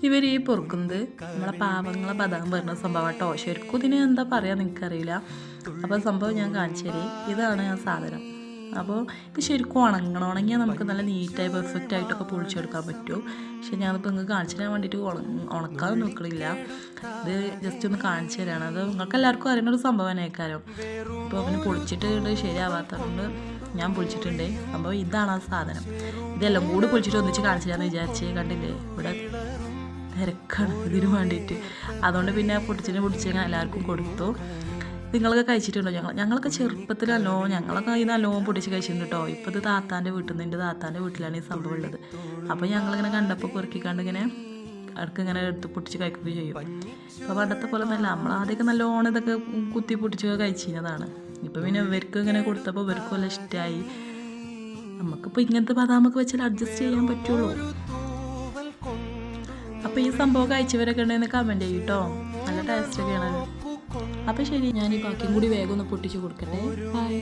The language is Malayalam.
ഇവർ ഈ പൊറുക്കുന്നത് നമ്മളെ പാവങ്ങളെ ബദാം വരുന്ന സംഭവം കേട്ടോ. ശരിക്കും ഇതിന് എന്താ പറയുക നിനക്കറിയില്ല. അപ്പോൾ സംഭവം ഞാൻ കാണിച്ചു തരാം. ഇതാണ് ആ സാധനം. അപ്പോൾ ഇത് ശരിക്കും ഉണങ്ങിയാൽ നമുക്ക് നല്ല നീറ്റായി പെർഫെക്റ്റ് ആയിട്ടൊക്കെ പൊളിച്ചെടുക്കാൻ പറ്റും. പക്ഷെ ഞാനിപ്പോൾ നിങ്ങൾക്ക് കാണിച്ചു തരാൻ വേണ്ടിയിട്ട് ഉണക്കാതെ നോക്കണില്ല. ഇത് ജസ്റ്റ് ഒന്ന് കാണിച്ചു തരാണ്. അത് നിങ്ങൾക്ക് എല്ലാവർക്കും അറിയുന്നൊരു സംഭവം ആയിക്കാരം. ഇപ്പോൾ അവന് പൊളിച്ചിട്ട് ശരിയാവാത്തതുകൊണ്ട് ഞാൻ പൊളിച്ചിട്ടുണ്ട്. സംഭവം ഇതാണ് ആ സാധനം. ഇതെല്ലാം കൂടി പൊളിച്ചിട്ട് ഒന്നിച്ച് കാണിച്ചു തരാമെന്ന് വിചാരിച്ച്. കണ്ടില്ലേ ഇവിടെ തിരക്കാണ് ഇതിന് വേണ്ടിയിട്ട്. അതുകൊണ്ട് പിന്നെ പൊടിച്ച് എല്ലാവർക്കും കൊടുത്തു. നിങ്ങളൊക്കെ കഴിച്ചിട്ടുണ്ടോ? ഞങ്ങളൊക്കെ ചെറുപ്പത്തിലല്ലോ ഞങ്ങളൊക്കെ ഈ നല്ലോണം പൊടിച്ച് കഴിച്ചിട്ടുണ്ട് കേട്ടോ. ഇപ്പോൾ ഇത് താത്താൻ്റെ വീട്ടിൽ നിന്ന്, എൻ്റെ താത്താൻ്റെ വീട്ടിലാണ് ഈ സംഭവം ഉള്ളത്. അപ്പോൾ ഞങ്ങളിങ്ങനെ കണ്ടപ്പോൾ പെറുക്കിക്കാണ്ട് ഇങ്ങനെ അടുക്ക് ഇങ്ങനെ എടുത്ത് പൊട്ടിച്ച് കഴിക്കുകയും ചെയ്യും. അപ്പോൾ പണ്ടത്തെ പോലെ നല്ല നമ്മളാദ്യമൊക്കെ നല്ലോണം ഇതൊക്കെ കുത്തി പൊട്ടിച്ചൊക്കെ കഴിച്ചിരുന്നതാണ്. ഇപ്പോൾ പിന്നെ ഇവർക്ക് ഇങ്ങനെ കൊടുത്തപ്പോൾ ഇവർക്കും എല്ലാം ഇഷ്ടമായി. നമുക്കിപ്പോൾ ഇങ്ങനത്തെ ബദാമൊക്കെ വെച്ചാൽ അഡ്ജസ്റ്റ് ചെയ്യാൻ പറ്റുള്ളൂ. അപ്പോൾ ഈ സംഭവം കഴിച്ചവരൊക്കെ ഉണ്ടെന്ന് കമൻറ്റ് ചെയ്യും കേട്ടോ. നല്ല ടേസ്റ്റൊക്കെയാണ്. അപ്പോൾ ശരി, ഞാൻ ഈ ബാക്കിയും കൂടി വേഗം ഒന്ന് പൊട്ടിച്ച് കൊടുക്കട്ടെ. ബൈ.